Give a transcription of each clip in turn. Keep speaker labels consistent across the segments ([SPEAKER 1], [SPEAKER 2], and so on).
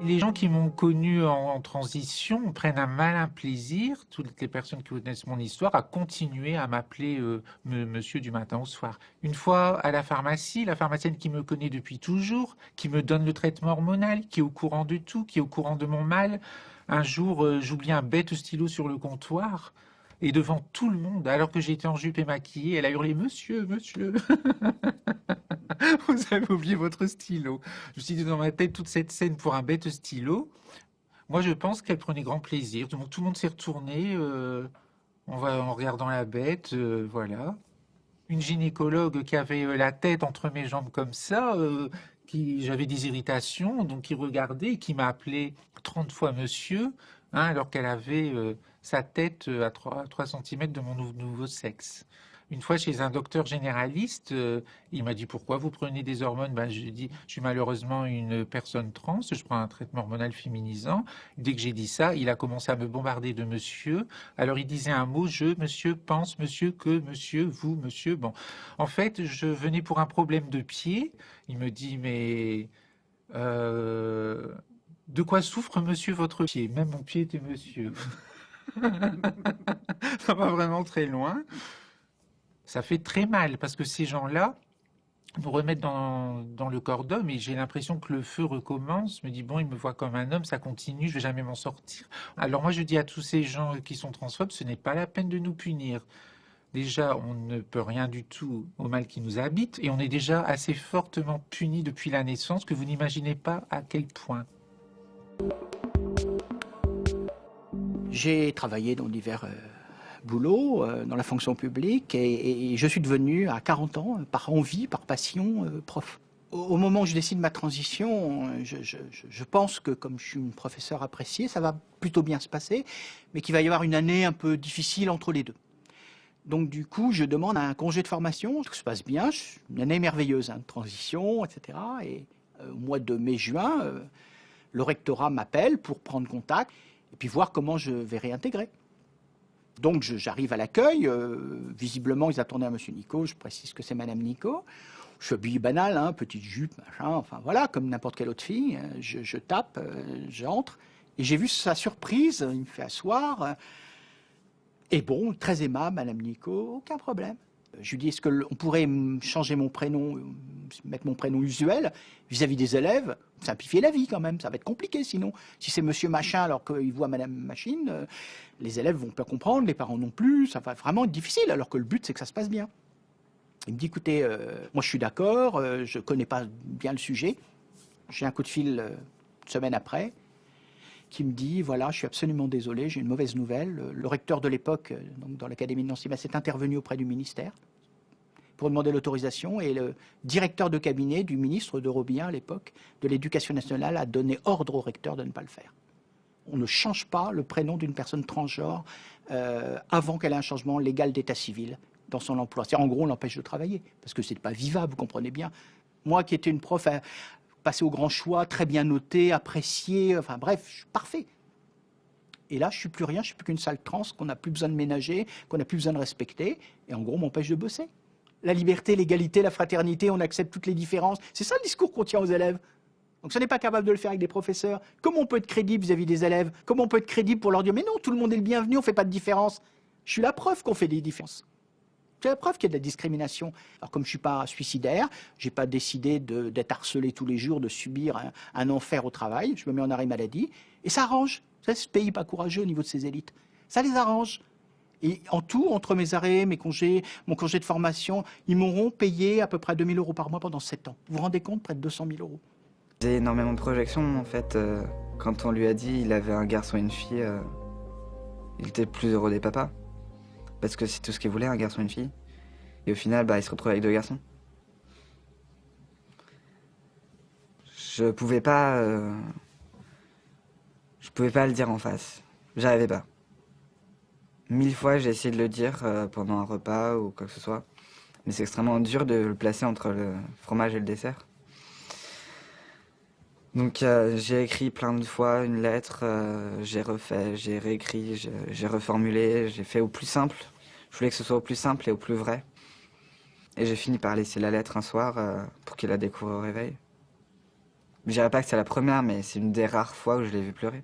[SPEAKER 1] Les gens qui m'ont connu en transition prennent un malin plaisir, toutes les personnes qui connaissent mon histoire, à continuer à m'appeler monsieur du matin au soir. Une fois à la pharmacienne qui me connaît depuis toujours, qui me donne le traitement hormonal, qui est au courant de tout, qui est au courant de mon mal. Un jour, j'oublie un bête stylo sur le comptoir. Et devant tout le monde, alors que j'étais en jupe et maquillée, elle a hurlé: Monsieur, monsieur, vous avez oublié votre stylo. Je me suis dit dans ma tête toute cette scène pour un bête stylo. Moi, je pense qu'elle prenait grand plaisir. Donc, tout le monde s'est retourné en regardant la bête. Voilà. Une gynécologue qui avait la tête entre mes jambes comme ça, j'avais des irritations, donc qui regardait et qui m'a appelé 30 fois monsieur, hein, alors qu'elle avait sa tête à 3 centimètres de mon nouveau sexe. Une fois chez un docteur généraliste, il m'a dit: pourquoi vous prenez des hormones? Ben, je lui ai dit: je suis malheureusement une personne trans, je prends un traitement hormonal féminisant. Dès que j'ai dit ça, il a commencé à me bombarder de monsieur. Alors il disait un mot: je, monsieur, pense, monsieur, que, monsieur, vous, monsieur. Bon, en fait, je venais pour un problème de pied. Il me dit: mais de quoi souffre monsieur votre pied? Même mon pied était monsieur. Ça va vraiment très loin. Ça fait très mal parce que ces gens-là nous remettent dans le corps d'homme et j'ai l'impression que le feu recommence. Je me dis: bon, il me voit comme un homme, ça continue, je vais jamais m'en sortir. Alors moi, je dis à tous ces gens qui sont transphobes: ce n'est pas la peine de nous punir. Déjà, on ne peut rien du tout au mal qui nous habite et on est déjà assez fortement punis depuis la naissance que vous n'imaginez pas à quel point.
[SPEAKER 2] J'ai travaillé dans divers boulots, dans la fonction publique, et je suis devenu, à 40 ans, par envie, par passion, prof. Au moment où je décide ma transition, je pense que comme je suis une professeure appréciée, ça va plutôt bien se passer, mais qu'il va y avoir une année un peu difficile entre les deux. Donc du coup, je demande un congé de formation, tout se passe bien, une année merveilleuse, hein, de transition, etc. Et au mois de mai-juin, le rectorat m'appelle pour prendre contact et puis voir comment je vais réintégrer. Donc j'arrive à l'accueil, visiblement ils attendaient à monsieur Nico, je précise que c'est madame Nico. Je suis habillé banal, hein, petite jupe, machin, enfin voilà, comme n'importe quelle autre fille. Je tape, j'entre, et j'ai vu sa surprise, il me fait asseoir. Et bon, très aimable, madame Nico, aucun problème. Je lui dis: est-ce qu'on pourrait changer mon prénom, mettre mon prénom usuel vis-à-vis des élèves, simplifier la vie quand même, ça va être compliqué sinon. Si c'est monsieur machin alors qu'il voit madame machine, les élèves vont pas comprendre, les parents non plus, ça va vraiment être difficile alors que le but c'est que ça se passe bien. Il me dit: écoutez, moi je suis d'accord, je connais pas bien le sujet. J'ai un coup de fil une semaine après qui me dit: voilà, je suis absolument désolé, j'ai une mauvaise nouvelle. Le recteur de l'époque, donc dans l'académie de Nancy, s'est intervenu auprès du ministère pour demander l'autorisation, et le directeur de cabinet du ministre de Robillard à l'époque, de l'Éducation nationale, a donné ordre au recteur de ne pas le faire. On ne change pas le prénom d'une personne transgenre avant qu'elle ait un changement légal d'état civil dans son emploi. C'est-à-dire, en gros, on l'empêche de travailler, parce que c'est pas vivable, vous comprenez bien. Moi qui étais une prof passé au grand choix, très bien noté, apprécié, enfin bref, je suis parfait. Et là, je suis plus rien, je suis plus qu'une sale trans qu'on n'a plus besoin de ménager, qu'on n'a plus besoin de respecter, et en gros, on m'empêche de bosser. La liberté, l'égalité, la fraternité, on accepte toutes les différences. C'est ça le discours qu'on tient aux élèves. Donc, si on n'est pas capable de le faire avec des professeurs, comment on peut être crédible vis-à-vis des élèves? Comment on peut être crédible pour leur dire: mais non, tout le monde est le bienvenu, on ne fait pas de différence? Je suis la preuve qu'on fait des différences. C'est la preuve qu'il y a de la discrimination. Alors comme je ne suis pas suicidaire, je n'ai pas décidé d'être harcelé tous les jours, de subir un enfer au travail, je me mets en arrêt maladie, et ça arrange. C'est ce pays pas courageux au niveau de ses élites. Ça les arrange. Et en tout, entre mes arrêts, mes congés, mon congé de formation, ils m'auront payé à peu près 2 000 € par mois pendant 7 ans. Vous vous rendez compte? Près de 200 000 €.
[SPEAKER 3] J'ai énormément de projections en fait. Quand on lui a dit il avait un garçon et une fille, il était le plus heureux des papas. Parce que c'est tout ce qu'il voulait, un garçon et une fille. Et au final, il se retrouve avec 2 garçons. Je pouvais pas le dire en face. J'arrivais pas. 1000 fois, j'ai essayé de le dire pendant un repas ou quoi que ce soit. Mais c'est extrêmement dur de le placer entre le fromage et le dessert. Donc j'ai écrit plein de fois une lettre, j'ai refait, j'ai réécrit, j'ai reformulé, j'ai fait au plus simple. Je voulais que ce soit au plus simple et au plus vrai. Et j'ai fini par laisser la lettre un soir pour qu'il la découvre au réveil. Je dirais pas que c'est la première, mais c'est une des rares fois où je l'ai vu pleurer.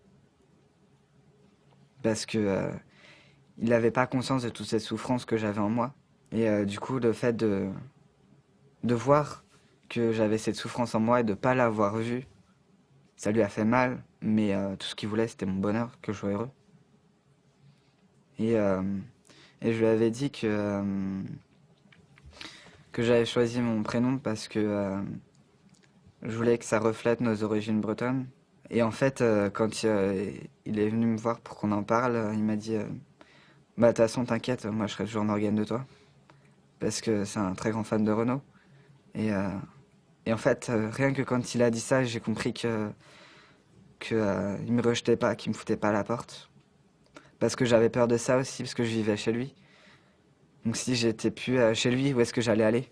[SPEAKER 3] Parce que il n'avait pas conscience de toute cette souffrance que j'avais en moi. Et du coup, le fait de voir que j'avais cette souffrance en moi et de pas l'avoir vue, ça lui a fait mal, mais tout ce qu'il voulait, c'était mon bonheur, que je sois heureux. Et, euh, et je lui avais dit que j'avais choisi mon prénom parce que je voulais que ça reflète nos origines bretonnes. Et en fait, quand il est venu me voir pour qu'on en parle, il m'a dit bah, de toute façon, t'inquiète, moi je serai toujours Morgane de toi. Parce que c'est un très grand fan de Renaud. Et, euh, et en fait, rien que quand il a dit ça, j'ai compris il me rejetait pas, qu'il me foutait pas à la porte. Parce que j'avais peur de ça aussi, parce que je vivais chez lui. Donc si j'étais plus chez lui, où est-ce que j'allais aller?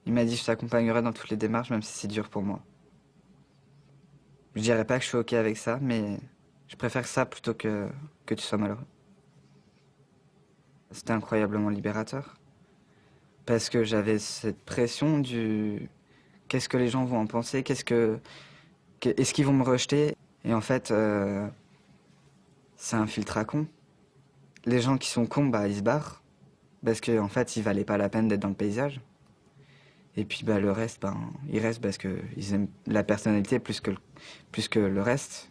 [SPEAKER 3] Il m'a dit je t'accompagnerai dans toutes les démarches, même si c'est dur pour moi. Je dirais pas que je suis ok avec ça, mais je préfère ça plutôt que tu sois malheureux. C'était incroyablement libérateur. Parce que j'avais cette pression du qu'est-ce que les gens vont en penser, est-ce qu'ils vont me rejeter? Et en fait, c'est un filtre à con. Les gens qui sont cons, bah ils se barrent. Parce qu'en fait, ils valaient pas la peine d'être dans le paysage. Et puis bah, le reste, ben, ils restent parce qu'ils aiment la personnalité plus que le reste.